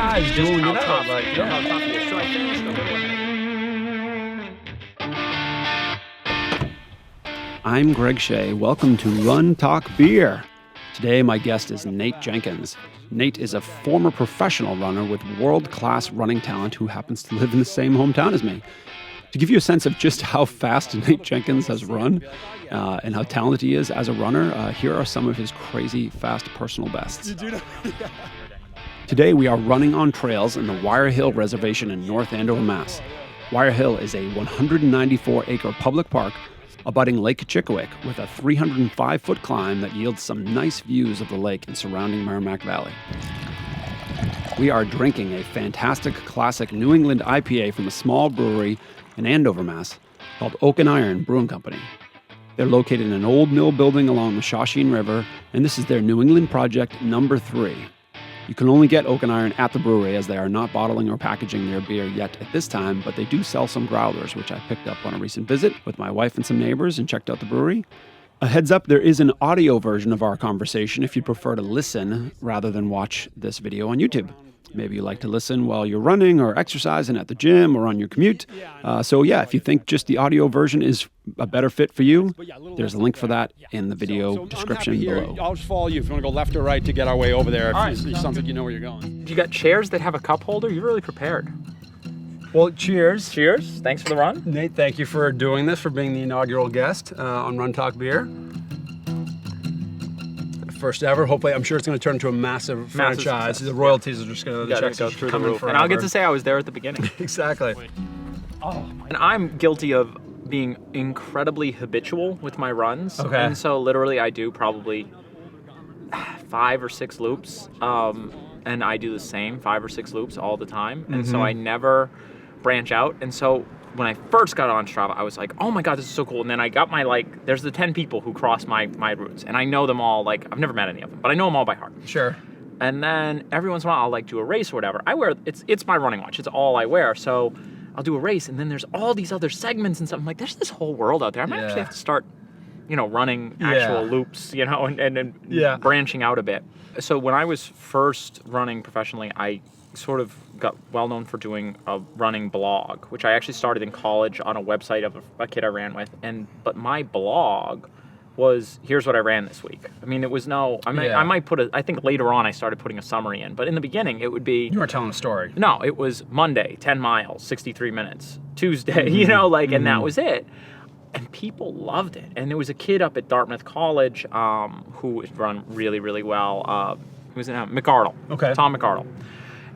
guys doing it out. Like, how tough it is. So I finished a little. I'm Greg Shea. Welcome to Run Talk Beer. Today, my guest is Nate Jenkins. Nate is a former professional runner with world-class running talent who happens to live in the same hometown as me. To give you a sense of just how fast Nate Jenkins has run and how talented he is as a runner, here are some of his crazy fast personal bests. Today, we are running on trails in the Weir Hill Reservation in North Andover, Mass. Weir Hill is a 194-acre public park abutting Lake Chickawick with a 305-foot climb that yields some nice views of the lake and surrounding Merrimack Valley. We are drinking a fantastic classic New England IPA from a small brewery in Andover, Mass, called Iron Brewing Company. They're located in an old mill building along the Shawsheen River, and this is their New England project number 3. You can only get Iron at the brewery as they are not bottling or packaging their beer yet at this time, but they do sell some growlers, which I picked up on a recent visit with my wife and some neighbors and checked out the brewery. A heads up, there is an audio version of our conversation if you prefer to listen rather than watch this video on YouTube. Maybe you like to listen while you're running or exercising at the gym or on your commute. So if you think just the audio version is a better fit for you, there's a link for that in the video description below. I'll just follow you if you want to go left or right to get our way over there. All right. It sounds like you know where you're going. You got chairs that have a cup holder? You're really prepared. Well, cheers. Cheers. Thanks for the run. Nate, thank you for doing this, for being the inaugural guest on Run Talk Beer. First ever. Hopefully, I'm sure it's going to turn into a massive franchise. Success. The royalties are just going to go through the roof. And I'll get to say I was there at the beginning. Exactly. And I'm guilty of being incredibly habitual with my runs. Okay. And so literally I do probably 5 or 6 loops. And I do the same 5 or 6 loops all the time. And so I never branch out. And so when I first got on Strava, I was like, oh my God, this is so cool. And then I got my, there's the 10 people who cross my routes. And I know them all, I've never met any of them, but I know them all by heart. Sure. And then every once in a while, I'll do a race or whatever. I wear, it's my running watch. It's all I wear. So I'll do a race, and then there's all these other segments and stuff. I'm like, there's this whole world out there. I might actually have to start, running actual loops, and branching out a bit. So when I was first running professionally, I sort of got well known for doing a running blog, which I actually started in college on a website of a kid I ran with. But my blog was, here's what I ran this week. I mean, it was I might put I think later on I started putting a summary in, but in the beginning it would be. You were telling a story. No, it was Monday, 10 miles, 63 minutes. Tuesday, and that was it. And people loved it. And there was a kid up at Dartmouth College who had run really, really well. Who was in McArdle. Okay. Tom McArdle.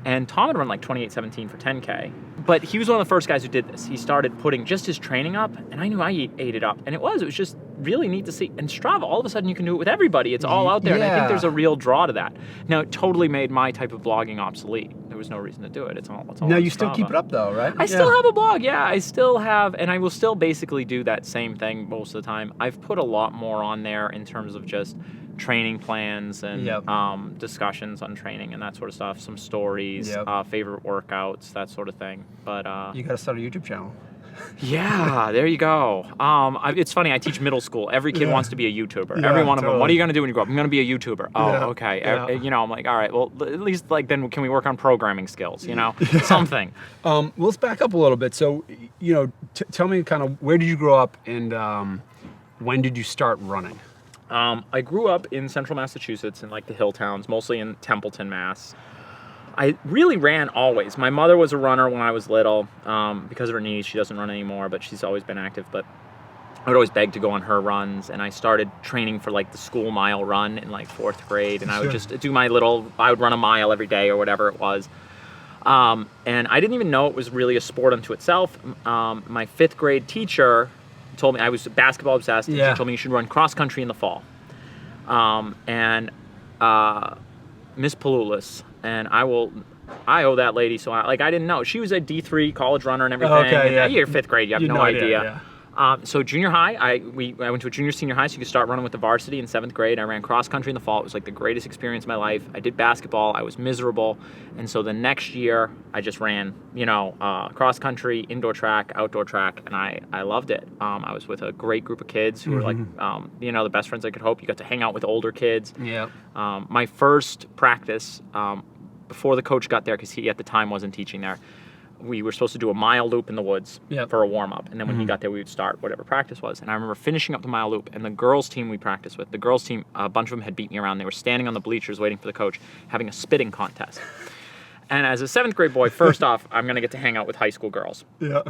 And Tom had run 28:17 for 10K. But he was one of the first guys who did this. He started putting just his training up, and I knew I ate it up. And it was just really neat to see. And Strava, all of a sudden you can do it with everybody. It's all out there, and I think there's a real draw to that. Now, it totally made my type of blogging obsolete. There was no reason to do it. It's all now, you Strava. still keep it up, though, right? I still have a blog, I still have, and I will still basically do that same thing most of the time. I've put a lot more on there in terms of just training plans and discussions on training and that sort of stuff, some stories, favorite workouts, that sort of thing. But you got to start a YouTube channel. Yeah, there you go. It's funny, I teach middle school. Every kid wants to be a YouTuber. Yeah, every one of them. What are you going to do when you grow up? I'm going to be a YouTuber. Oh, okay. Yeah. I'm like, all right, well, at least then can we work on programming skills, something. Let's back up a little bit. So, tell me kind of, where did you grow up and when did you start running? I grew up in central Massachusetts in the hill towns, mostly in Templeton, Mass. I really ran always. My mother was a runner when I was little. Because of her knees, she doesn't run anymore, but she's always been active. But I would always beg to go on her runs, and I started training for the school mile run in 4th grade, and I would just do I would run a mile every day or whatever it was. And I didn't even know it was really a sport unto itself. My 5th grade teacher told me, I was basketball obsessed, and she told me you should run cross country in the fall. Miss Palulis, and I owe that lady, so I didn't know. She was a D3 college runner and everything. Okay, and you're 5th grade, you have no idea. Yeah. So junior high, I went to a junior senior high, so you could start running with the varsity in 7th grade. I ran cross country in the fall. It was the greatest experience of my life. I did basketball. I was miserable. And so the next year, I just ran, cross country, indoor track, outdoor track, and I loved it. I was with a great group of kids who were the best friends I could hope. You got to hang out with older kids. Yeah. My first practice before the coach got there, because he at the time wasn't teaching there, we were supposed to do a mile loop in the woods for a warm-up. And then when he got there, we would start whatever practice was. And I remember finishing up the mile loop, and the girls' team we practiced with, the girls' team, a bunch of them had beat me around. They were standing on the bleachers waiting for the coach, having a spitting contest. And as a 7th grade boy, first off, I'm going to get to hang out with high school girls. Yeah.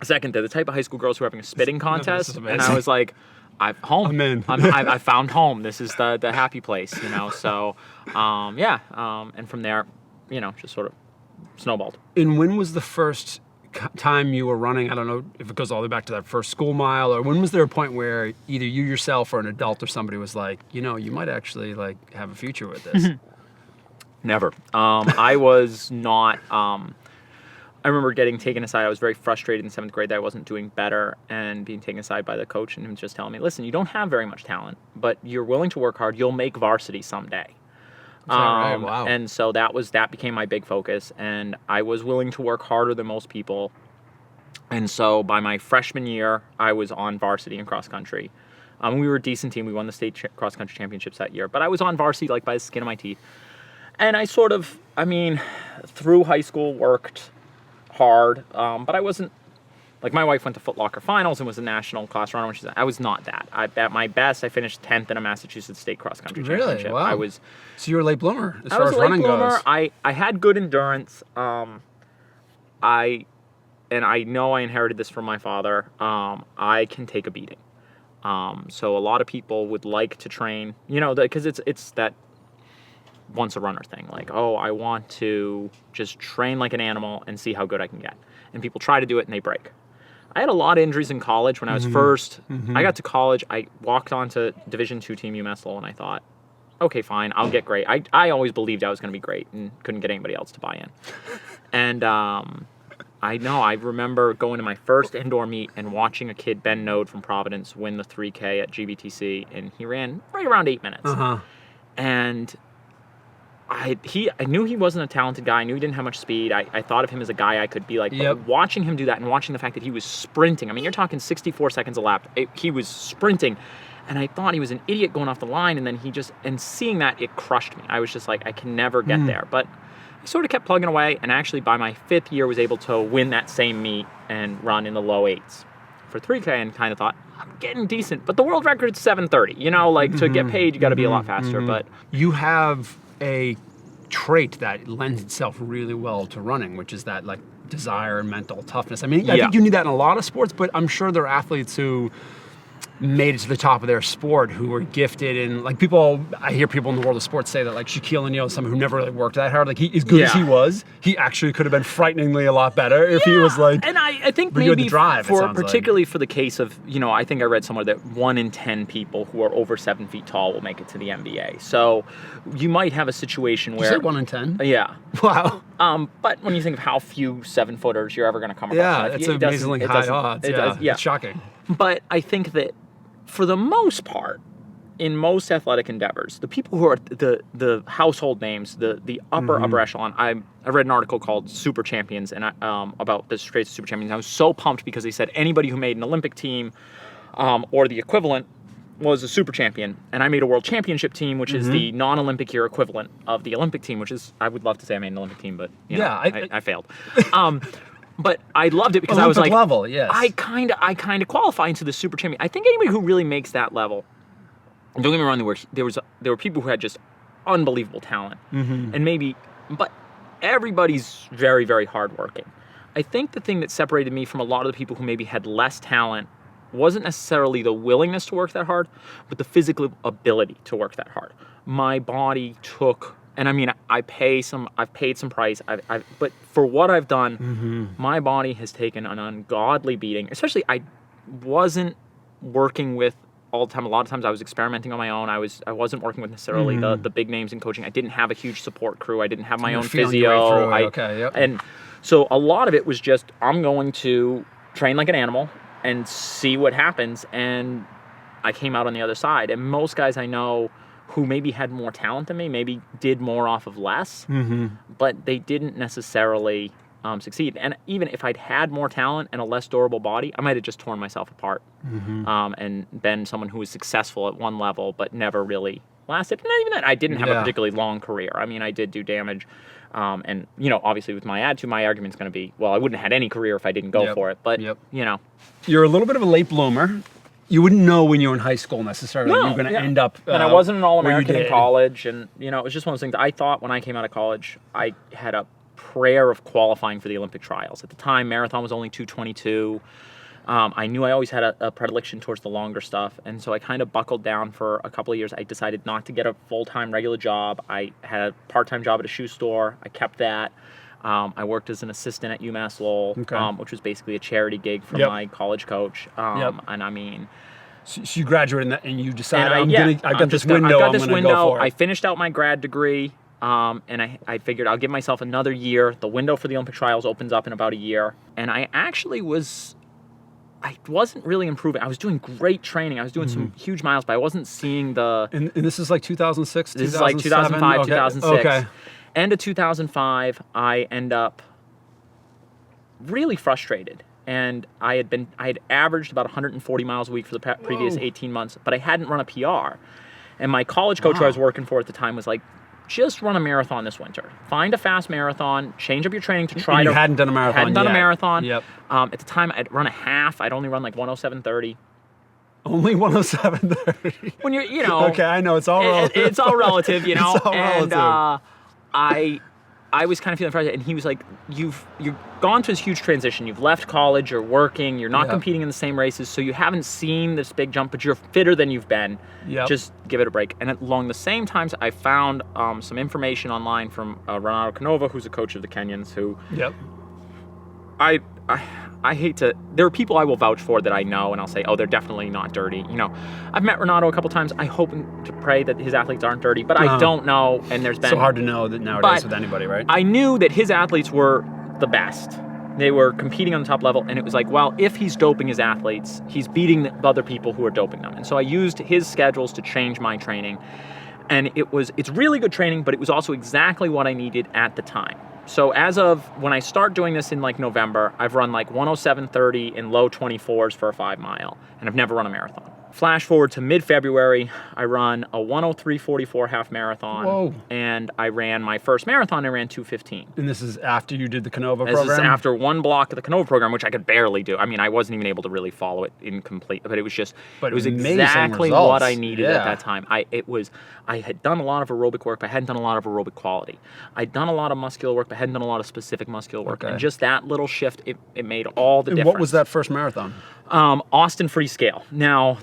Second, they're the type of high school girls who are having a spitting contest. This is And I was like, I'm home. I'm in. I found home. This is the happy place, you know. So, and from there, you know, just sort of snowballed. And when was the first time you were running? I don't know if it goes all the way back to that first school mile, or when was there a point where either you yourself or an adult or somebody was like, you know, you might actually like have a future with this? Never. I was not. I remember getting taken aside. I was very frustrated in 7th grade that I wasn't doing better, and being taken aside by the coach and him just telling me, listen, you don't have very much talent, but you're willing to work hard. You'll make varsity someday. Right? Wow. And so that became my big focus, and I was willing to work harder than most people. And so by my freshman year, I was on varsity in cross country. We were a decent team. We won the state cross country championships that year, but I was on varsity like by the skin of my teeth. And I sort of, through high school worked hard, but I wasn't, like, my wife went to Foot Locker finals and was a national class runner. I was not that. At my best, I finished 10th in a Massachusetts state cross country championship. Really? Wow. So you were a late bloomer as far as running goes. I had good endurance. I know I inherited this from my father. I can take a beating. So a lot of people would like to train, you know, because it's that once a runner thing. Like, oh, I want to just train like an animal and see how good I can get. And people try to do it and they break. I had a lot of injuries in college when I was first. I got to college. I walked onto Division II Team UMass Lowell, and I thought, okay, fine, I'll get great. I always believed I was going to be great and couldn't get anybody else to buy in. And I remember going to my first indoor meet and watching a kid, Ben Node from Providence, win the 3K at GBTC, and he ran right around 8 minutes. And I knew he wasn't a talented guy. I knew he didn't have much speed. I thought of him as a guy I could be like. But watching him do that and watching the fact that he was sprinting. I mean, you're talking 64 seconds a lap. He was sprinting. And I thought he was an idiot going off the line. And then and seeing that, it crushed me. I was just like, I can never get there. But I sort of kept plugging away. And actually, by my 5th year, was able to win that same meet and run in the low 8s for 3K, and kind of thought, I'm getting decent. But the world record's 7:30. You know, like, to get paid, you got to be a lot faster. But you have a trait that lends itself really well to running, which is that like desire and mental toughness. I mean, I think you need that in a lot of sports, but I'm sure there are athletes who made it to the top of their sport who were gifted, and like I hear people in the world of sports say that like Shaquille O'Neal is someone who never really worked that hard. Like, he, as good as he was, he actually could have been frighteningly a lot better if he was like. And I think maybe the drive, particularly for the case of, you know, I think I read somewhere that 1 in 10 people who are over 7 feet tall will make it to the NBA. So you might have a situation where. You said 1 in 10? Yeah. Wow. But when you think of how few 7-footers you're ever going to come Yeah, across, it's amazingly high odds. It's shocking. But I think that for the most part, in most athletic endeavors, the people who are the household names, the upper echelon. I read an article called Super Champions and about the straight Super Champions. I was so pumped because they said anybody who made an Olympic team or the equivalent was a super champion. And I made a world championship team, which is the non-Olympic year equivalent of the Olympic team, which is, I would love to say I made an Olympic team, but you know, I failed. But I loved it because Olympic I was like, level, yes. I kind of qualify into the super champion. I think anybody who really makes that level, and don't get me wrong, there were people who had just unbelievable talent, but everybody's very, very hardworking. I think the thing that separated me from a lot of the people who maybe had less talent wasn't necessarily the willingness to work that hard, but the physical ability to work that hard. My body took. And I mean, I've paid some price, but for what I've done, my body has taken an ungodly beating. Especially, I wasn't working with all the time. A lot of times I was experimenting on my own. I wasn't working with necessarily the big names in coaching. I didn't have a huge support crew. I didn't have my own physio. And so a lot of it was just, I'm going to train like an animal and see what happens. And I came out on the other side. And most guys I know who maybe had more talent than me, maybe did more off of less, but they didn't necessarily succeed. And even if I'd had more talent and a less durable body, I might have just torn myself apart and been someone who was successful at one level, but never really lasted. And even then, I didn't have a Yeah. particularly long career. I mean, I did do damage. And, you know, obviously with my attitude, my argument's going to be, well, I wouldn't have had any career if I didn't go Yep. for it. But, Yep. you know. You're a little bit of a late bloomer. You wouldn't know when you were in high school necessarily. No, You're going to yeah. end up. And I wasn't an where you All-American in did. college. And, you know, it was just one of those things. I thought when I came out of college, I had a prayer of qualifying for the Olympic trials. At the time, marathon was only 2:22. I knew I always had a predilection towards the longer stuff. And so I kind of buckled down for a couple of years. I decided not to get a full-time regular job. I had a part-time job at a shoe store. I kept that. I worked as an assistant at UMass Lowell, Okay. which was basically a charity gig for Yep. my college coach. Yep. And I mean... So you graduated and you decided, And I got this window, I got I'm this going to window. go for it. I finished out my grad degree, and I figured I'll give myself another year. The window for the Olympic trials opens up in about a year. And I actually I wasn't really improving. I was doing great training. I was doing some huge miles, but I wasn't seeing the... And this is like 2006, This is like 2005, okay. 2006. Okay. End of 2005, I end up really frustrated. And I had averaged about 140 miles a week for the previous 18 months, but I hadn't run a PR. And my college coach who I was working for at the time was like, just run a marathon this winter. Find a fast marathon, change up your training to try And to... you hadn't done a marathon Hadn't done yet. a marathon. Yep. At the time, I'd run a half. I'd only run like 107.30. Only 107.30. When you're, you know... Okay, I know, it's all relative. It's all relative, you know? It's all and relative. I was kind of feeling frustrated, and he was like, you've gone through this huge transition. You've left college, you're working, you're not Yep. competing in the same races, so you haven't seen this big jump, but you're fitter than you've been. Yep. Just give it a break. And along the same times, I found some information online from Renato Canova, who's a coach of the Kenyans, who Yep. I hate to... There are people I will vouch for that I know, and I'll say, oh, they're definitely not dirty. You know, I've met Renato a couple times. I hope to pray that his athletes aren't dirty, but I don't know, and there's been... So hard to know that nowadays But with anybody, right? I knew that his athletes were the best. They were competing on the top level, and it was like, well, if he's doping his athletes, he's beating the other people who are doping them. And so I used his schedules to change my training. And it's really good training, but it was also exactly what I needed at the time. So as of when I start doing this in like November, I've run like 107.30 in low 24s for a 5 mile, and I've never run a marathon. Flash forward to mid-February, I run a 103.44 half marathon. Whoa. And I ran my first marathon, I ran 2:15. And this is after you did the Canova This program? is after one block of the Canova program, which I could barely do. I mean, I wasn't even able to really follow it in complete, but it was just, But it was amazing exactly results. what I needed Yeah. at that time. I had done a lot of aerobic work, but I hadn't done a lot of aerobic quality. I'd done a lot of muscular work, but hadn't done a lot of specific muscular work. Okay. And just that little shift, it made all the And difference. what was that first marathon? Austin Freescale. Now,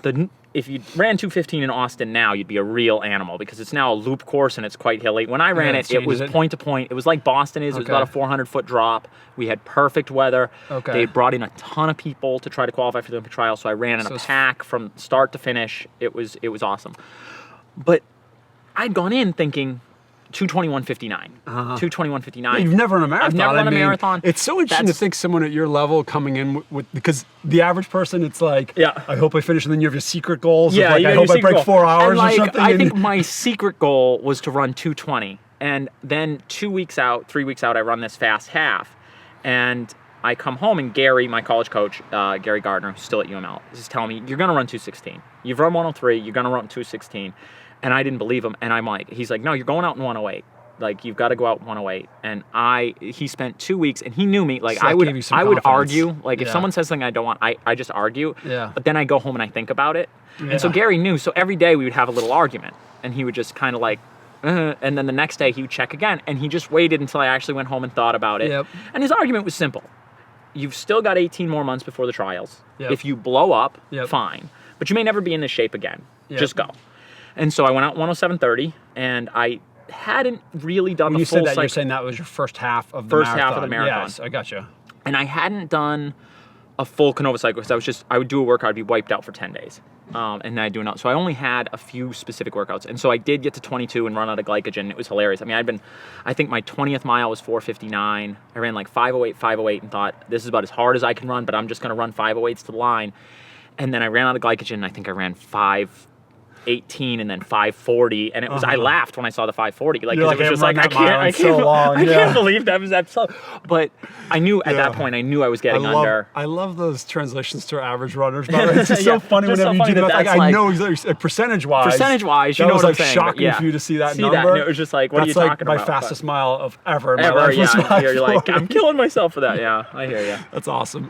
if you ran 2:15 in Austin now, you'd be a real animal because it's now a loop course and it's quite hilly. When I ran Yeah, it, it was changes it. point to point. It was like Boston is. It was Okay. about a 400-foot drop. We had perfect weather. Okay. They brought in a ton of people to try to qualify for the Olympic trials, so I ran in So a it's- pack from start to finish. It was awesome. But I'd gone in thinking 2:21.59. 2:21.59. You've never run a marathon. I've never run a marathon. It's so interesting to That's- think someone at your level coming in with because the average person, it's like, Yeah. I hope I finish, and then you have your secret goals. Yeah, of like, you I know, hope your I break secret 4 goal. hours And, like, or something. I and- think my secret goal was to run 2:20, and then 3 weeks out, I run this fast half, and I come home and Gary, my college coach, Gary Gardner, who's still at UML, is telling me, you're gonna run 2:16. You've run 103, you're gonna run 2:16, and I didn't believe him, and he's like, no, you're going out in 108. Like, you've got to go out in 108. And he spent 2 weeks, and he knew me. Like, So that I would gave you some argue. confidence. Like, if Yeah. someone says something I don't want, I just argue. Yeah. But then I go home and I think about it. And so Yeah. Gary knew. So every day we would have a little argument, and he would just kind of like, and then the next day he would check again, and he just waited until I actually went home and thought about it. Yep. And his argument was simple. You've still got 18 more months before the trials. Yep. If you blow up, Yep. fine. But you may never be in this shape again. Yep. Just go. And so I went out 107.30, and I hadn't really done when the you full said that, cycle. you're saying that was your first half of the First marathon. half of the marathon. Yes, I gotcha. And I hadn't done a full Canova cycle because I would do a workout, I'd be wiped out for 10 days. And then I'd do another. So I only had a few specific workouts. And so I did get to 22 and run out of glycogen. It was hilarious. I mean, I think my 20th mile was 4:59. I ran like 5:08, and thought, this is about as hard as I can run, but I'm just going to run 5:08s to the line. And then I ran out of glycogen, and I think I ran 5:18 and then 5:40, and it was. I laughed when I saw the 5:40, like, because it was just like I can't believe that was that slow. But I knew at that point, I knew I was getting under. I love those translations to average runners. It's just so funny whenever you do that. Like, I know exactly, percentage-wise, you know what I'm saying. That was like shocking for you to see that number. And it was just like, what are you talking about? My fastest mile of ever in my life was 5:40. You're like, I'm killing myself for that. Yeah, I hear you. That's awesome.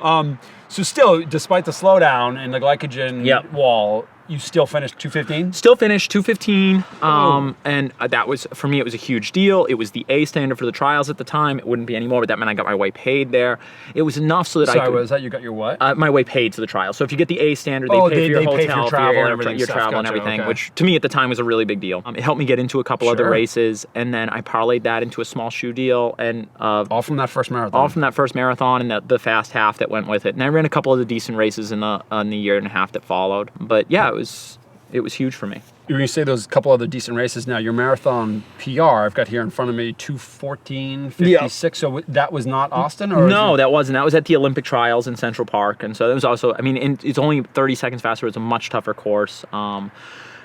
So still, despite the slowdown in the glycogen wall, you still finished 2:15? Still finished 2:15, and that was, for me, it was a huge deal. It was the A standard for the trials at the time. It wouldn't be anymore, but that meant I got my way paid there. It was enough so that I could... was that you got your what? My way paid to the trial. So if you get the A standard, they pay for your hotel, travel and everything, your travel and everything, which to me at the time was a really big deal. It helped me get into a couple other races, and then I parlayed that into a small shoe deal, and all from that first marathon. All from that first marathon and the fast half that went with it. And I ran a couple of the decent races in the year and a half that followed. But yeah, it was huge for me. When you say those couple other decent races now, your marathon PR, I've got here in front of me, 2:14:56. So that was not Austin? Or no, that wasn't. That was at the Olympic trials in Central Park. And so that was also, I mean, it's only 30 seconds faster. It's a much tougher course.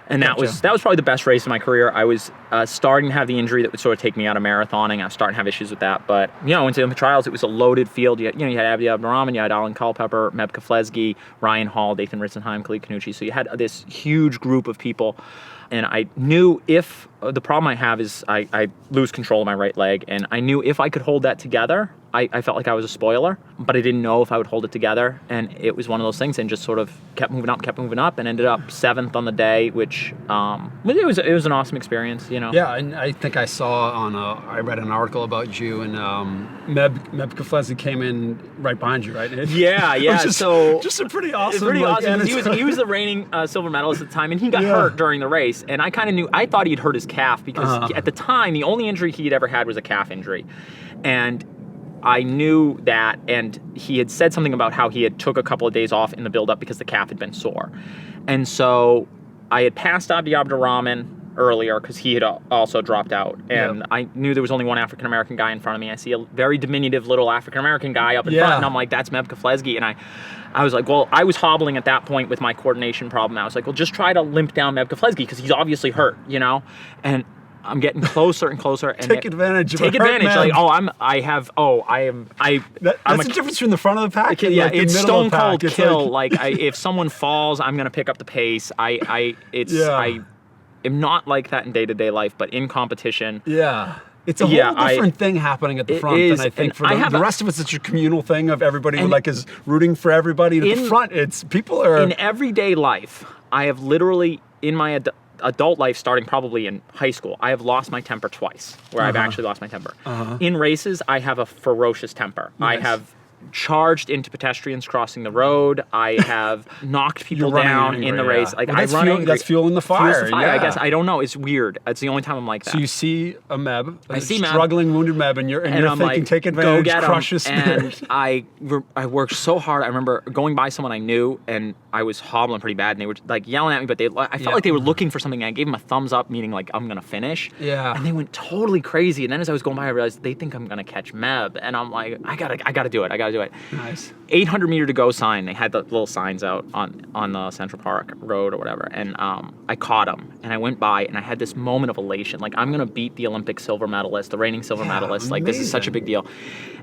And that was probably the best race of my career. I was starting to have the injury that would sort of take me out of marathoning. I was starting to have issues with that. But, in the trials, it was a loaded field. You had Abdi Abdurrahman, you had Alan Culpepper, Meb Keflezighi, Ryan Hall, Dathan Ritzenheim, Khalid Kanucci. So you had this huge group of people. And I knew if, the problem I have is I lose control of my right leg. And I knew if I could hold that together, I felt like I was a spoiler, but I didn't know if I would hold it together. And it was one of those things, and just sort of kept moving up, and ended up 7th on the day, which it was an awesome experience, Yeah, and I think I saw I read an article about you, and Meb Keflezighi came in right behind you, right? Yeah. Just a pretty awesome. Pretty awesome. He was the reigning silver medalist at the time, and he got hurt during the race. And I kind of knew. I thought he'd hurt his calf because at the time the only injury he had ever had was a calf injury, and I knew that, and he had said something about how he had took a couple of days off in the build-up because the calf had been sore. And so I had passed Abdi Abdurrahman earlier because he had also dropped out. And I knew there was only one African-American guy in front of me. I see a very diminutive little African-American guy up in front, and I'm like, that's Meb Keflezighi. And I was like, well, I was hobbling at that point with my coordination problem. I was like, well, just try to limp down Meb Keflezighi because he's obviously hurt, And I'm getting closer and closer, and take advantage. Like, that's the difference between the front of the pack. And it's the stone cold pack. kill. If someone falls, I'm gonna pick up the pace. I am not like that in day-to-day life, but in competition, it's a whole different thing happening at the front than I think for the rest of it's such a communal thing of everybody who is rooting for everybody. At the front, it's people are in everyday life. I have literally in my adult life, starting probably in high school, I have lost my temper twice, where I've actually lost my temper. In races, I have a ferocious temper. Nice. I have charged into pedestrians crossing the road. I have knocked people down in the race. Like, I run angry. That's fueling the fire. I guess. I don't know. It's weird. It's the only time I'm like that. So you see a Meb, struggling wounded Meb, and you're thinking, like, take advantage, crush his spirit. And I worked so hard. I remember going by someone I knew, and I was hobbling pretty bad, and they were like yelling at me, but I felt like they were looking for something. And I gave them a thumbs up, meaning like I'm gonna finish. Yeah. And they went totally crazy. And then as I was going by, I realized they think I'm gonna catch Meb, and I'm like, I gotta do it. Nice. 800 meter to go sign. They had the little signs out on the Central Park Road or whatever, and I caught them, and I went by, and I had this moment of elation, like I'm gonna beat the Olympic silver medalist, the reigning silver medalist. Like, this is such a big deal.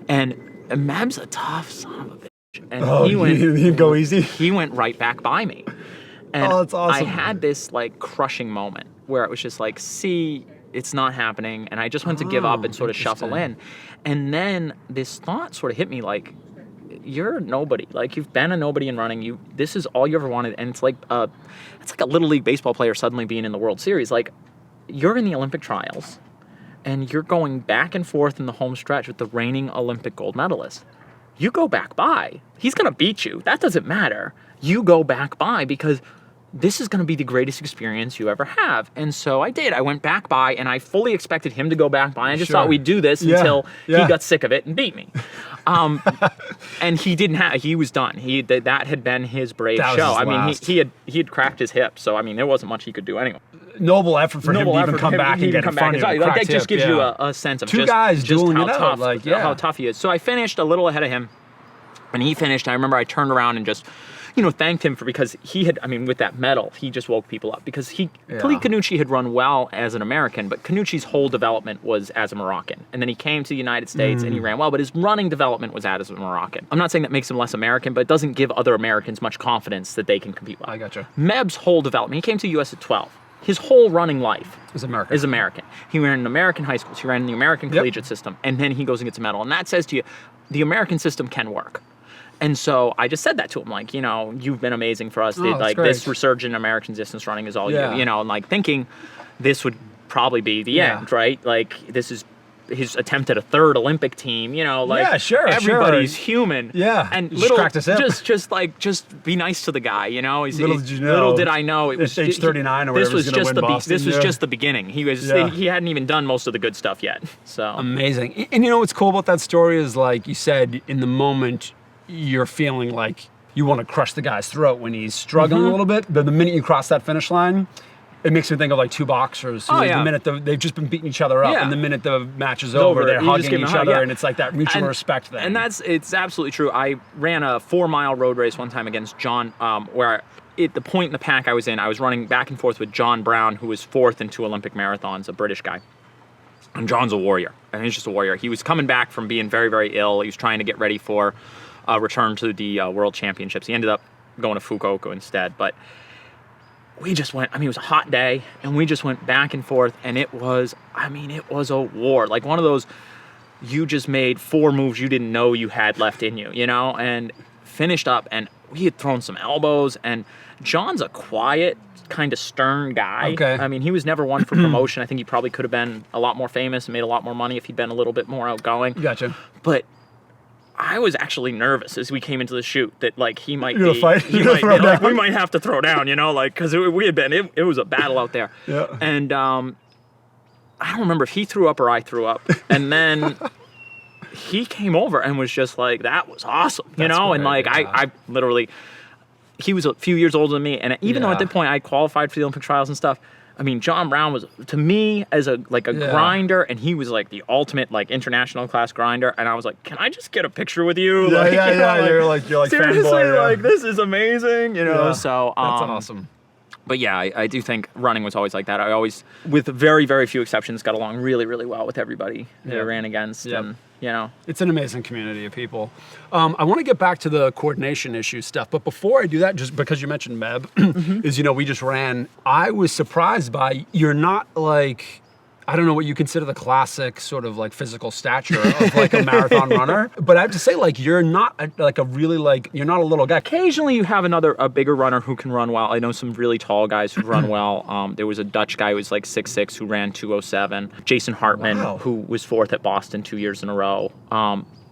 And Meb's a tough son of a bitch. And he'd go easy. He went right back by me, and that's awesome. I had this like crushing moment where it was just like, see, it's not happening, and I just went to give up and sort of shuffle in, and then this thought sort of hit me like, you're a nobody. Like, you've been a nobody in running. This is all you ever wanted, and it's like a little league baseball player suddenly being in the World Series. Like, you're in the Olympic trials, and you're going back and forth in the home stretch with the reigning Olympic gold medalist. You go back by. He's gonna beat you. That doesn't matter. You go back by because this is going to be the greatest experience you ever have. And so I did. I went back by, and I fully expected him to go back by. I just thought we'd do this until he got sick of it and beat me. And he didn't have. He was done. That had been his brave show. I mean, he had cracked his hip, so I mean, there wasn't much he could do anyway. Noble effort for him to even come back and get in front of you. Like, that just gives you a sense of two guys just dueling how it tough, out. how tough he is. So I finished a little ahead of him, and he finished. I remember I turned around and just, thanked him because he had, with that medal, he just woke people up because Khalid Kanuchi had run well as an American, but Kanuchi's whole development was as a Moroccan. And then he came to the United States and he ran well, but his running development was as a Moroccan. I'm not saying that makes him less American, but it doesn't give other Americans much confidence that they can compete well. I gotcha. Meb's whole development, he came to the U.S. at 12. His whole running life is American. He ran in American high schools. He ran in the American collegiate system. And then he goes and gets a medal. And that says to you, the American system can work. And so I just said that to him, like, you've been amazing for us. This resurgent American distance running is all you, and like thinking this would probably be the end, right? Like, this is his attempt at a third Olympic team, everybody's human. Yeah. And just be nice to the guy, Little did I know it was age 39 or whatever. This was just the beginning. He hadn't even done most of the good stuff yet. So amazing. And what's cool about that story is, like you said, in the moment you're feeling like you want to crush the guy's throat when he's struggling a little bit, but the minute you cross that finish line, it makes me think of like two boxers. The minute they've just been beating each other up, and the minute the match is over, they're hugging each other, and it's like that mutual respect thing. And it's absolutely true. I ran a 4-mile road race one time against John, where at the point in the pack I was in, I was running back and forth with John Brown, who was 4th in 2 Olympic marathons, a British guy. And John's a warrior. He's just a warrior. He was coming back from being very, very ill. He was trying to get ready for return to the World Championships. He ended up going to Fukuoka instead, but we just went, it was a hot day, and we just went back and forth, and it was a war. Like one of those, you just made 4 moves you didn't know you had left in you, and finished up, and we had thrown some elbows, and John's a quiet, kind of stern guy. Okay. He was never one for promotion. I think he probably could have been a lot more famous and made a lot more money if he'd been a little bit more outgoing. Gotcha. But I was actually nervous as we came into the shoot that like he might fight. We might have to throw down, because it was a battle out there. Yeah. And I don't remember if he threw up or I threw up. And then he came over and was just like, that was awesome, That's and great, like I literally, he was a few years older than me, and even though at that point I qualified for the Olympic trials and stuff, John Brown was, to me, as a grinder, and he was like the ultimate like international class grinder, and I was like, can I just get a picture with you? You're like seriously, fanboy, like this is amazing, So that's awesome. But yeah, I do think running was always like that. I always, with very, very few exceptions, got along really, really well with everybody that I ran against. Yep. And, It's an amazing community of people. I want to get back to the coordination issue stuff, but before I do that, just because you mentioned Meb, is, we just ran, I was surprised by, you're not like, I don't know what you consider the classic sort of like physical stature of like a marathon runner, but I have to say, like, you're not you're not a little guy. Occasionally you have a bigger runner who can run well. I know some really tall guys who run well. There was a Dutch guy who was like 6'6" who ran 2:07. Jason Hartman, who was 4th at Boston 2 years in a row,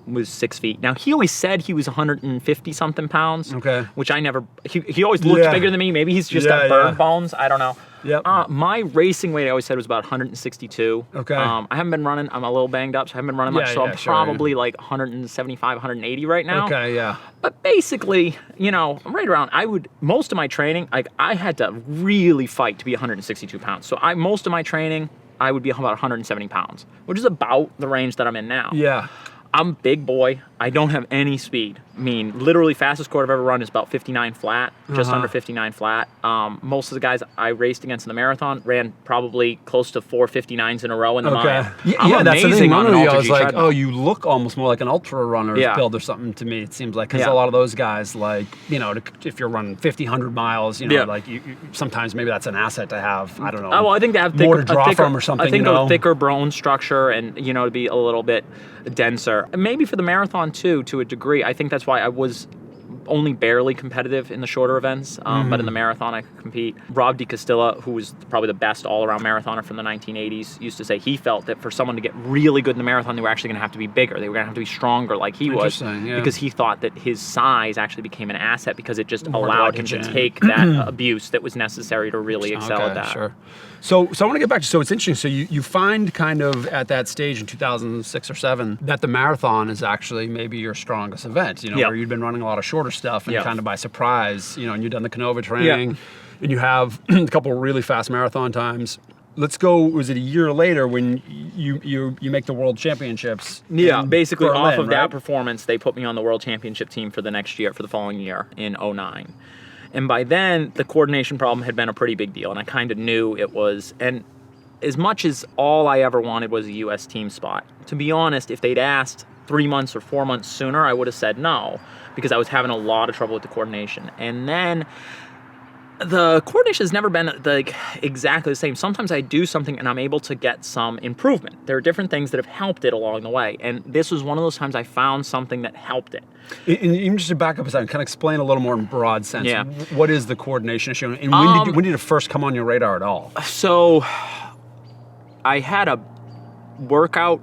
was 6 feet. Now, he always said he was 150 something pounds. Okay. Which I never, he always looked bigger than me. Maybe he's just got bird bones. I don't know. Yep. My racing weight, I always said, was about 162. Okay. I haven't been running. I'm a little banged up, so I haven't been running much. So I'm probably like 175, 180 right now. Okay, yeah. But basically, I'm right around. Most of my training, like I had to really fight to be 162 pounds. So most of my training, I would be about 170 pounds, which is about the range that I'm in now. Yeah. I'm a big boy. I don't have any speed. Literally fastest court I've ever run is about 59 flat, just under 59 flat. Most of the guys I raced against in the marathon ran probably close to 4:59s in a row in the mile. Yeah, that's the thing. On an I was like, treadmill. you look almost more like an ultra runner's build or something to me, it seems like. Because a lot of those guys, like, if you're running 50, 100 miles, like you, sometimes maybe that's an asset to have. I don't know. Well, I think to have more to draw from or something. I think a thicker bone structure and, to be a little bit denser. Maybe for the marathon too, to a degree. I think that's why I was only barely competitive in the shorter events, but in the marathon I could compete. Rob DiCastilla, who was probably the best all-around marathoner from the 1980s, used to say he felt that for someone to get really good in the marathon, they were actually going to have to be bigger. They were going to have to be stronger like he was, because he thought that his size actually became an asset because it just allowed him to take that abuse that was necessary to really excel at that. Sure. So I want to get back to, so it's interesting. So you find kind of at that stage in 2006 or 7 that the marathon is actually maybe your strongest event, where you'd been running a lot of shorter stuff and kind of by surprise, and you've done the Canova training and you have a couple of really fast marathon times. let's go. Was it a year later when you make the World Championships? Yeah, basically Berlin, off of right? that performance, they put me on the World Championship team for the following year in 2009. And by then, the coordination problem had been a pretty big deal, and I kind of knew it was. And as much as all I ever wanted was a U.S. team spot, to be honest, if they'd asked 3 months or 4 months sooner, I would have said no, because I was having a lot of trouble with the coordination. And then the coordination has never been exactly the same. Sometimes I do something and I'm able to get some improvement. There are different things that have helped it along the way. And this was one of those times I found something that helped it. And even just to back up a second, kind of explain a little more in broad sense. Yeah. What is the coordination issue? And when did it first come on your radar at all? So I had an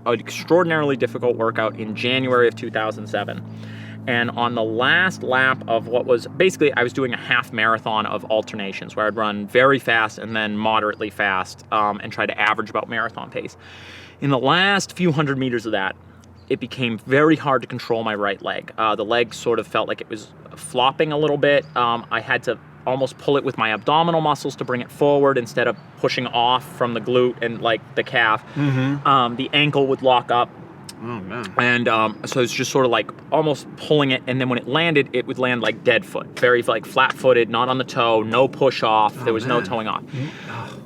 extraordinarily difficult workout in January of 2007. And on the last lap of what was basically, I was doing a half marathon of alternations where I'd run very fast and then moderately fast and try to average about marathon pace. In the last few hundred meters of that, it became very hard to control my right leg. The leg sort of felt like it was flopping a little bit. I had to almost pull it with my abdominal muscles to bring it forward instead of pushing off from the glute and like the calf. Mm-hmm. The ankle would lock up. Oh, man. And so it's just sort of like almost pulling it, and then when it landed, it would land like dead foot, very like flat-footed, not on the toe, no push off, there was no toeing off.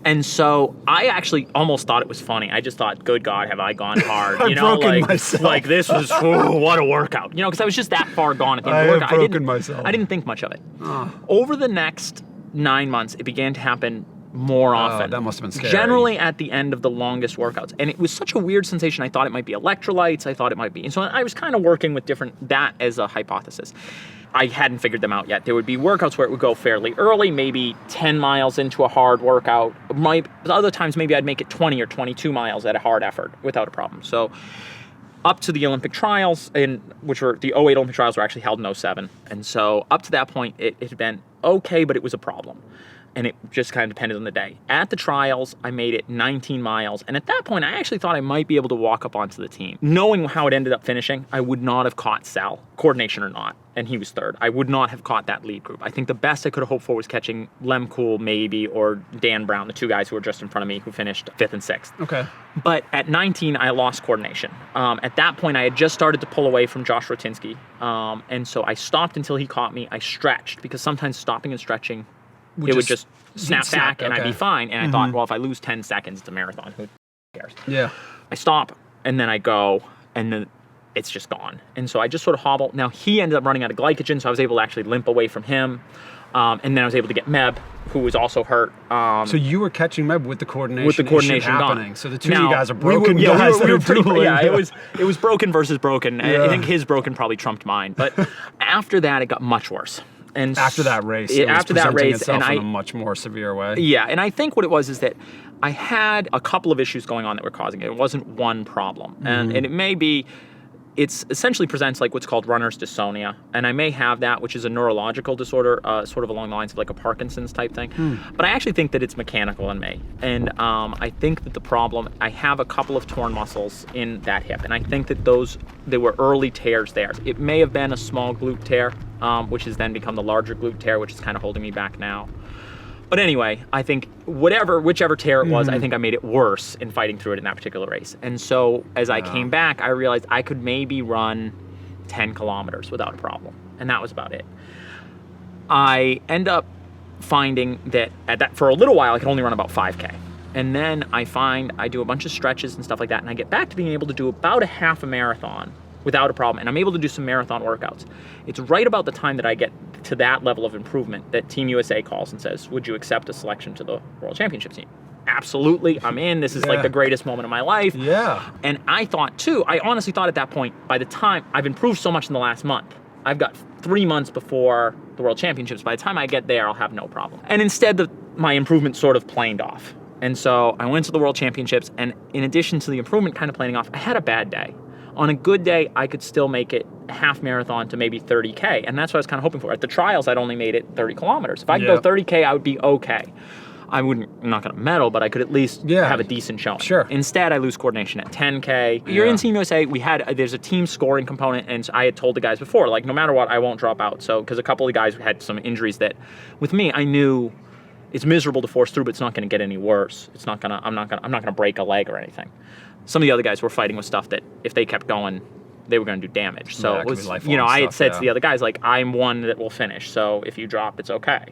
And so I actually almost thought it was funny. I just thought, good God, have I gone hard? You know, like this was, what a workout. You know, because I was just that far gone at the end of the workout. I didn't think much of it. Over the next 9 months, it began to happen more often. That must have been scary. Generally at the end of the longest workouts. And it was such a weird sensation. I thought it might be electrolytes. I thought it might be. And so I was kind of working with that as a hypothesis. I hadn't figured them out yet. There would be workouts where it would go fairly early, maybe 10 miles into a hard workout. Other times, maybe I'd make it 20 or 22 miles at a hard effort without a problem. So up to the Olympic trials, which were the 2008 Olympic trials were actually held in 2007. And so up to that point, it had been okay, but it was a problem. And it just kind of depended on the day. At the trials, I made it 19 miles. And at that point, I actually thought I might be able to walk up onto the team. Knowing how it ended up finishing, I would not have caught Sal, coordination or not. And he was third. I would not have caught that lead group. I think the best I could have hoped for was catching Lem Cool, maybe, or Dan Brown, the two guys who were just in front of me who finished 5th and 6th. Okay. But at 19, I lost coordination. At that point, I had just started to pull away from Josh Rotinsky. And so I stopped until he caught me. I stretched, because sometimes stopping and stretching, it would just snap back and I'd be fine. And I thought, well, if I lose 10 seconds, it's a marathon. Who cares? Yeah. I stop, and then I go, and then it's just gone. And so I just sort of hobble. Now, he ended up running out of glycogen, so I was able to actually limp away from him. And then I was able to get Meb, who was also hurt. So you were catching Meb with the coordination. With the coordination happening. gone. So the two of you guys are broken we were pretty, dueling. it was broken versus broken. Yeah. I think his broken probably trumped mine. But after that, it got much worse. And after that race, itself in a much more severe way. Yeah, and I think what it was is that I had a couple of issues going on that were causing it. It wasn't one problem, and it may be. It's essentially presents like what's called runner's dystonia, and I may have that, which is a neurological disorder, sort of along the lines of like a Parkinson's type thing. But I actually think that it's mechanical in me, and I think that the problem, I have a couple of torn muscles in that hip, and I think that there were early tears there. It may have been a small glute tear, which has then become the larger glute tear, which is kind of holding me back now. But anyway, I think whichever tear it was, I think I made it worse in fighting through it in that particular race. And so as I came back, I realized I could maybe run 10 kilometers without a problem. And that was about it. I end up finding that for a little while, I could only run about 5K. And then I do a bunch of stretches and stuff like that, and I get back to being able to do about a half a marathon without a problem, and I'm able to do some marathon workouts. It's right about the time that I get to that level of improvement that Team USA calls and says, would you accept a selection to the World Championship team? Absolutely, I'm in. This is like the greatest moment of my life. Yeah. And I honestly thought at that point, by the time, I've improved so much in the last month. I've got 3 months before the World Championships. By the time I get there, I'll have no problem. And instead, my improvement sort of planed off. And so I went to the World Championships, and in addition to the improvement kind of planing off, I had a bad day. On a good day, I could still make it a half marathon to maybe 30K, and that's what I was kind of hoping for. At the trials, I'd only made it 30 kilometers. If I could go 30K, I would be okay. I'm not going to medal, but I could at least have a decent showing. Sure. Instead, I lose coordination at 10K. You're in Team USA. There's a team scoring component, and I had told the guys before, like, no matter what, I won't drop out. So, because a couple of guys had some injuries that, with me, I knew it's miserable to force through, but it's not going to get any worse. I'm not gonna break a leg or anything. Some of the other guys were fighting with stuff that if they kept going, they were going to do damage. So Yeah, it was, I had said to the other guys, like, I'm one that will finish. So if you drop, it's okay.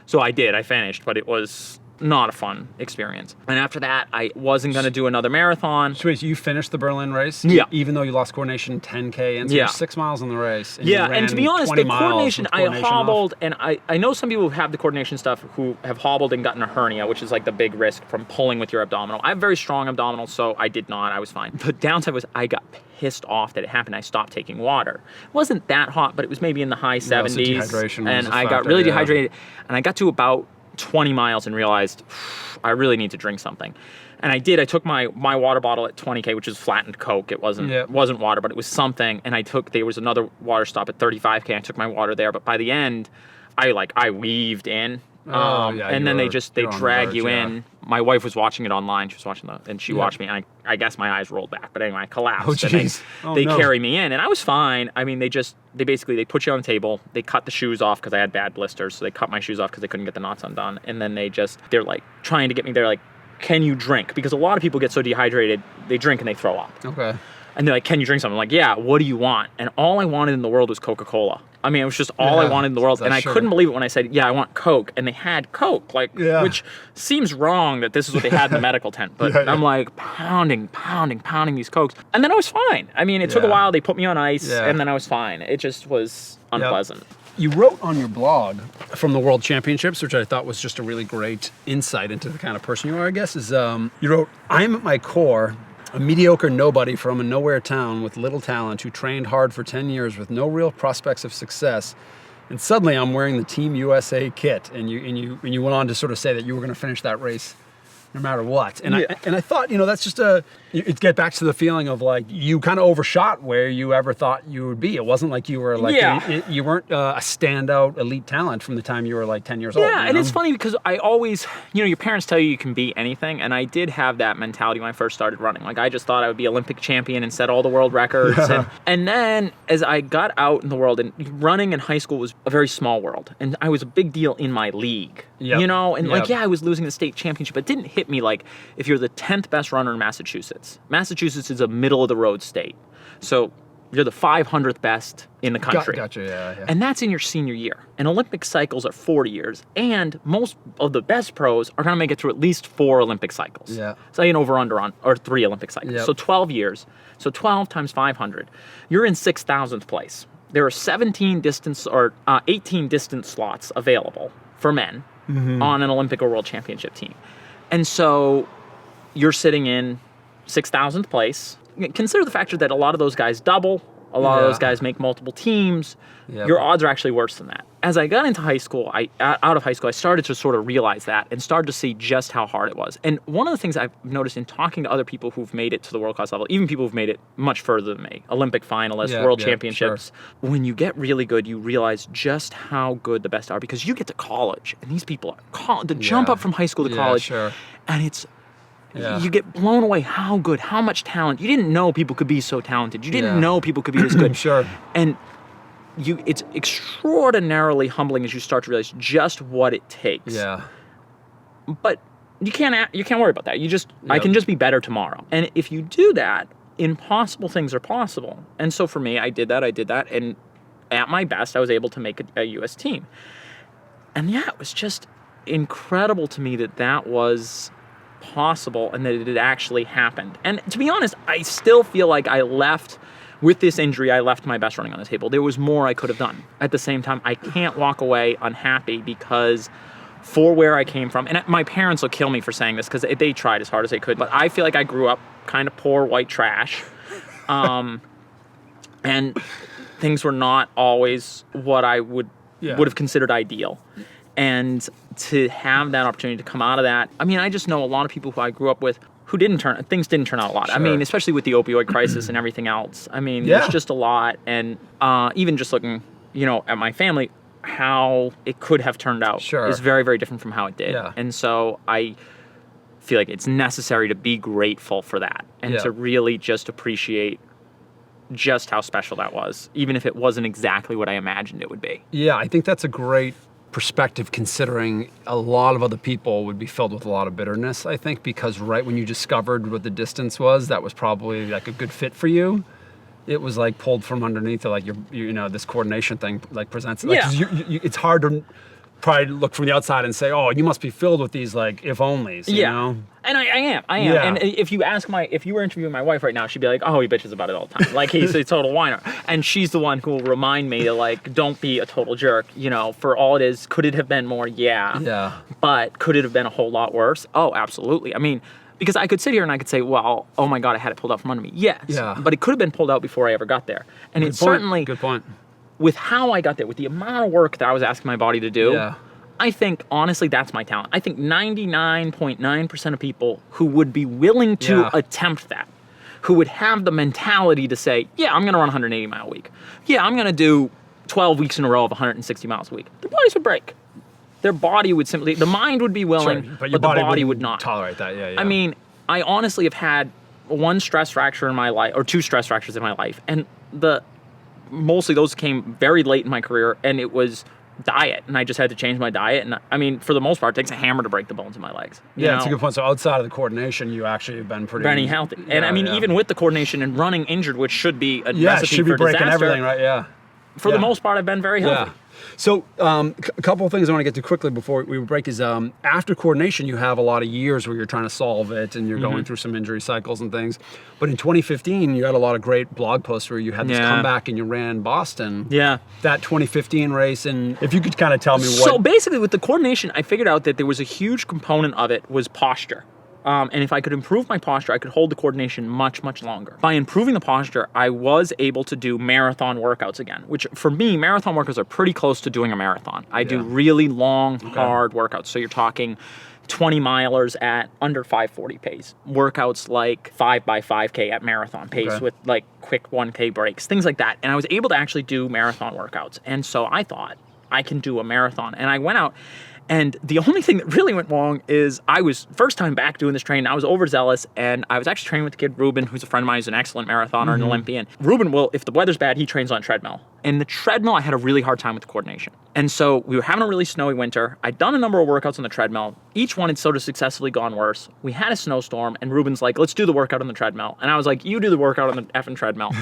So I did. I finished, but it was not a fun experience. And after that, I wasn't going to do another marathon. So wait, you finished the Berlin race? Yeah. Even though you lost coordination 10K, and so you're 6 miles in the race. And yeah, and to be honest, the coordination, I hobbled, off. and I know some people who have the coordination stuff who have hobbled and gotten a hernia, which is like the big risk from pulling with your abdominal. I have very strong abdominals, so I did not. I was fine. The downside was I got pissed off that it happened. I stopped taking water. It wasn't that hot, but it was maybe in the high 70s. So dehydration and was a I got factor, really dehydrated, and I got to about 20 miles and realized I really need to drink something. And I did. I took my water bottle at 20K, which is flattened Coke. It wasn't water, but it was something. And there was another water stop at 35K. I took my water there, but by the end, I weaved in. And then they drag you in. My wife was watching it online. She was watching and she watched me. And I guess my eyes rolled back. But anyway, I collapsed. They carry me in, and I was fine. I mean, they basically put you on the table. They cut the shoes off because I had bad blisters. So they cut my shoes off because they couldn't get the knots undone. And then they're like trying to get me. They're like, can you drink? Because a lot of people get so dehydrated, they drink and they throw up. Okay. And they're like, can you drink something? I'm like, yeah, what do you want? And all I wanted in the world was Coca-Cola. I mean, it was just all I wanted in the world. And I couldn't believe it when I said, yeah, I want Coke. And they had Coke, which seems wrong that this is what they had in the medical tent. But I'm like pounding these Cokes. And then I was fine. I mean, it took a while. They put me on ice, and then I was fine. It just was unpleasant. You wrote on your blog from the World Championships, which I thought was just a really great insight into the kind of person you are, I guess, is you wrote, I'm at my core a mediocre nobody from a nowhere town with little talent who trained hard for 10 years with no real prospects of success. And suddenly I'm wearing the Team USA kit. And you went on to sort of say that you were going to finish that race no matter what. And I thought, that's just it get back to the feeling of like you kind of overshot where you ever thought you would be. It wasn't like you were like you weren't a standout elite talent from the time you were like 10 years old. Yeah, and it's funny because I always, your parents tell you can be anything, and I did have that mentality when I first started running. Like I just thought I would be Olympic champion and set all the world records. And then as I got out in the world, and running in high school was a very small world, and I was a big deal in my league. I was losing the state championship, but it didn't hit me like if you're the 10th best runner in Massachusetts. Massachusetts is a middle-of-the-road state. So you're the 500th best in the country. Gotcha, yeah. And that's in your senior year. And Olympic cycles are 40 years. And most of the best pros are going to make it through at least 4 Olympic cycles. Yeah. So an over-under on, or 3 Olympic cycles. Yep. So 12 years. So 12 times 500. You're in 6,000th place. There are 18 distance slots available for men on an Olympic or World Championship team. And so you're sitting in 6,000th place. Consider the factor that a lot of those guys double. A lot of those guys make multiple teams. Yep. Your odds are actually worse than that. As I got into high school, out of high school, I started to sort of realize that and started to see just how hard it was. And one of the things I've noticed in talking to other people who've made it to the world-class level, even people who've made it much further than me, Olympic finalists, World Championships, when you get really good, you realize just how good the best are because you get to college, and these people are jump up from high school to college, and it's you get blown away how good, how much talent. You didn't know people could be so talented. You didn't know people could be this good. And it's extraordinarily humbling as you start to realize just what it takes. But you can't worry about that. I can just be better tomorrow. And if you do that, impossible things are possible. And so for me, I did that, and at my best, I was able to make a U.S. team. And it was just incredible to me that was possible and that it had actually happened. And to be honest, I still feel like with this injury, I left my best running on the table. There was more I could have done. At the same time, I can't walk away unhappy because for where I came from, and my parents will kill me for saying this because they tried as hard as they could, but I feel like I grew up kind of poor white trash. And things were not always what I would have considered ideal. And to have that opportunity to come out of that, I mean, I just know a lot of people who I grew up with who things didn't turn out a lot. I mean, especially with the opioid crisis and everything else. I mean, there's just a lot. And even just looking, at my family, how it could have turned out is very, very different from how it did. And so I feel like it's necessary to be grateful for that and to really just appreciate just how special that was, even if it wasn't exactly what I imagined it would be. Yeah, I think that's a great perspective, considering a lot of other people would be filled with a lot of bitterness, I think, because right when you discovered what the distance was, that was probably like a good fit for you. It was like pulled from underneath, like this coordination thing like presents. Like, 'cause it's hard to probably look from the outside and say, oh, you must be filled with these like if onlys, you know? And I am. Yeah. And if you were interviewing my wife right now, she'd be like, oh, he bitches about it all the time. Like, he's a total whiner. And she's the one who will remind me to, like, don't be a total jerk. You know, for all it is, could it have been more? Yeah. But could it have been a whole lot worse? Oh, absolutely. I mean, because I could sit here and I could say, well, oh my God, I had it pulled out from under me. Yes. Yeah. But it could have been pulled out before I ever got there. And it's certainly... Good point. With how I got there, with the amount of work that I was asking my body to do, I think, honestly, that's my talent. I think 99.9% of people who would be willing to attempt that, who would have the mentality to say, yeah, I'm going to run 180 mile a week. Yeah, I'm going to do 12 weeks in a row of 160 miles a week. Their bodies would break. Their body would simply, the mind would be willing, but the body would not tolerate that. Yeah. I mean, I honestly have had one stress fracture in my life, or two stress fractures in my life, and mostly those came very late in my career, and it was diet, and I just had to change my diet. And I mean, for the most part, it takes a hammer to break the bones in my legs. It's a good point. So outside of the coordination, you actually have been pretty healthy. And I mean, even with the coordination and running injured, which should be a recipe should be for breaking disaster, everything, right? Yeah. For the most part, I've been very healthy. Yeah. So a couple of things I want to get to quickly before we break is after coordination, you have a lot of years where you're trying to solve it and you're going through some injury cycles and things. But in 2015, you had a lot of great blog posts where you had this comeback and you ran Boston. Yeah. That 2015 race, and if you could kind of tell me what... So basically with the coordination, I figured out that there was a huge component of it was posture. And if I could improve my posture, I could hold the coordination much, much longer. By improving the posture, I was able to do marathon workouts again, which for me, marathon workouts are pretty close to doing a marathon. I do really long, hard workouts. So you're talking 20 milers at under 5:40 pace. Workouts like 5x5K at marathon pace with like quick 1K breaks, things like that. And I was able to actually do marathon workouts. And so I thought, I can do a marathon. And I went out. And the only thing that really went wrong is I was first time back doing this training. I was overzealous, and I was actually training with the kid Ruben, who's a friend of mine. He's an excellent marathoner and Olympian. Ruben will, if the weather's bad, he trains on treadmill. And the treadmill, I had a really hard time with the coordination. And so we were having a really snowy winter. I'd done a number of workouts on the treadmill. Each one had sort of successfully gone worse. We had a snowstorm, and Ruben's like, let's do the workout on the treadmill. And I was like, you do the workout on the effing treadmill.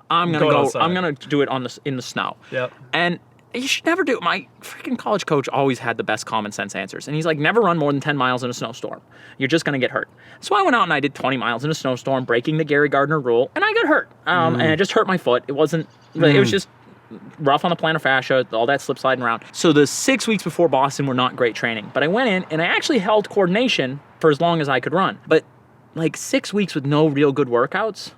I'm gonna do it in the snow. Yep. And you should never do it. My freaking college coach always had the best common sense answers. And he's like, never run more than 10 miles in a snowstorm. You're just going to get hurt. So I went out and I did 20 miles in a snowstorm, breaking the Gary Gardner rule, and I got hurt. And I just hurt my foot. It wasn't, it was just rough on the plantar fascia, all that slip sliding around. So the 6 weeks before Boston were not great training. But I went in and I actually held coordination for as long as I could run. But like 6 weeks with no real good workouts,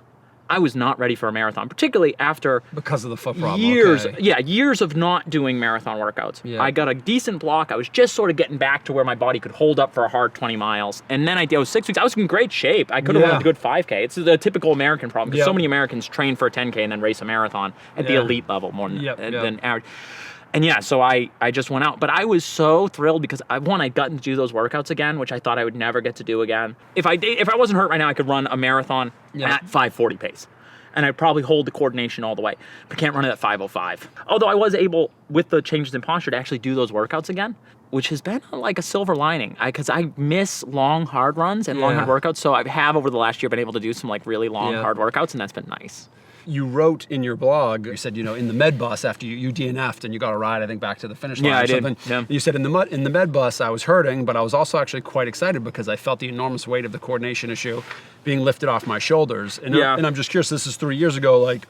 I was not ready for a marathon, particularly after because of the foot problem. Years of not doing marathon workouts. Yeah. I got a decent block. I was just sort of getting back to where my body could hold up for a hard 20 miles. And then I was 6 weeks. I was in great shape. I could have run a good 5K. It's the typical American problem because so many Americans train for a 10K and then race a marathon at the elite level more than average. And so I just went out. But I was so thrilled because I'd gotten to do those workouts again, which I thought I would never get to do again. If I wasn't hurt right now, I could run a marathon at 5:40 pace. And I'd probably hold the coordination all the way. But can't run it at 5:05. Although I was able, with the changes in posture, to actually do those workouts again, which has been like a silver lining. Because I miss long, hard runs and long, hard workouts. So I have, over the last year, been able to do some like really long, hard workouts, and that's been nice. You wrote in your blog, you said, in the med bus after you DNF'd and you got a ride, I think, back to the finish line. Yeah, I did. Yeah. You said in the med bus, I was hurting, but I was also actually quite excited because I felt the enormous weight of the coordination issue being lifted off my shoulders. And I'm just curious, this is 3 years ago, like,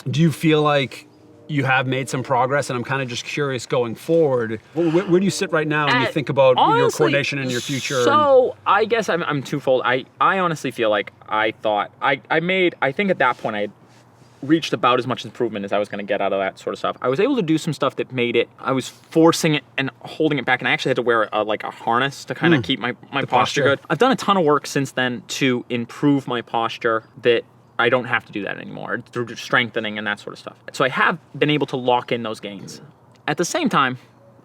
do you feel like you have made some progress? And I'm kind of just curious going forward, where do you sit right now when you think about your coordination and your future? So I guess I'm twofold. I honestly feel like I think at that point I had reached about as much improvement as I was going to get out of that sort of stuff. I was able to do some stuff that made it, I was forcing it and holding it back, and I actually had to wear a harness to kind of keep my posture good. I've done a ton of work since then to improve my posture that I don't have to do that anymore through strengthening and that sort of stuff. So I have been able to lock in those gains. At the same time,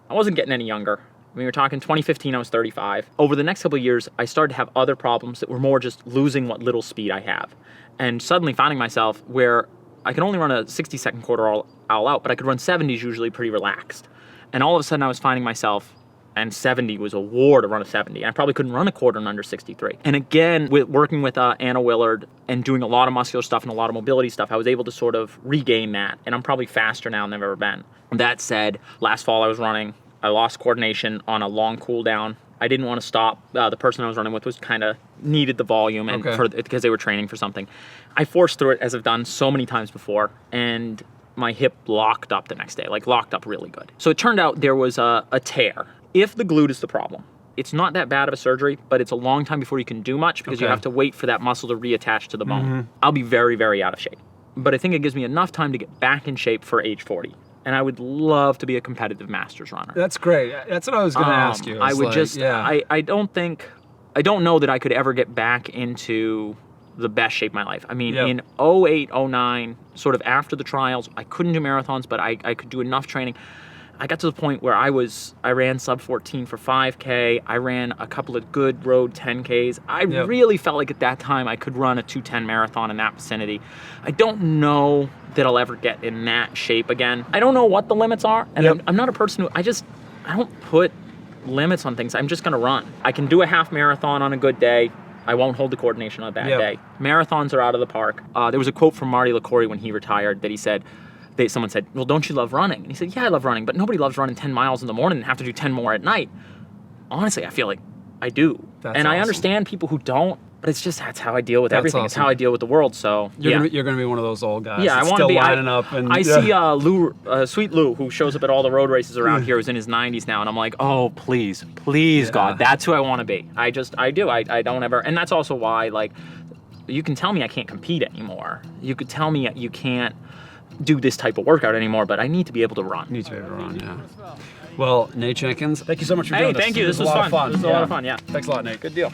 I wasn't getting any younger. I mean, we're talking 2015, I was 35. Over the next couple of years, I started to have other problems that were more just losing what little speed I have. And suddenly finding myself where I can only run a 60-second quarter all out, but I could run 70s usually pretty relaxed. And all of a sudden I was finding myself, and 70 was a war to run a 70. And I probably couldn't run a quarter in under 63. And again, with working with Anna Willard and doing a lot of muscular stuff and a lot of mobility stuff, I was able to sort of regain that. And I'm probably faster now than I've ever been. That said, last fall I was running. I lost coordination on a long cool down. I didn't want to stop. The person I was running with was kind of needed the volume and because they were training for something. I forced through it, as I've done so many times before, and my hip locked up the next day, like locked up really good. So it turned out there was a tear. If the glute is the problem, it's not that bad of a surgery, but it's a long time before you can do much because you have to wait for that muscle to reattach to the bone. I'll be very, very out of shape. But I think it gives me enough time to get back in shape for age 40. And I would love to be a competitive masters runner. That's great. That's what I was going to ask you. I would I don't know that I could ever get back into the best shape of my life. I mean, in 08, 09, sort of after the trials, I couldn't do marathons, but I could do enough training. I got to the point where I ran sub 14 for 5K. I ran a couple of good road 10Ks. I really felt like at that time I could run a 210 marathon in that vicinity. I don't know that I'll ever get in that shape again. I don't know what the limits are, and I'm not a person who, I don't put limits on things. I'm just gonna run. I can do a half marathon on a good day. I won't hold the coordination on a bad day. Marathons are out of the park. There was a quote from Marty LaCory when he retired that he said, someone said, well, don't you love running? And he said, yeah, I love running, but nobody loves running 10 miles in the morning and have to do 10 more at night. Honestly, I feel like I do. I understand people who don't, but it's just, that's how I deal with everything. Awesome. It's how I deal with the world, so you're gonna be one of those old guys. Yeah, I want to be lining up. And I see Sweet Lou, who shows up at all the road races around here, who's in his 90s now, and I'm like, oh, please, God, that's who I want to be. I do. I don't ever, and that's also why, like, you can tell me I can't compete anymore. You could tell me you can't do this type of workout anymore, but I need to be able to run. Yeah. Well, Nate Jenkins, thank you so much for doing this. Hey, thank you. This was fun. This was a lot of fun, yeah. Thanks a lot, Nate. Good deal.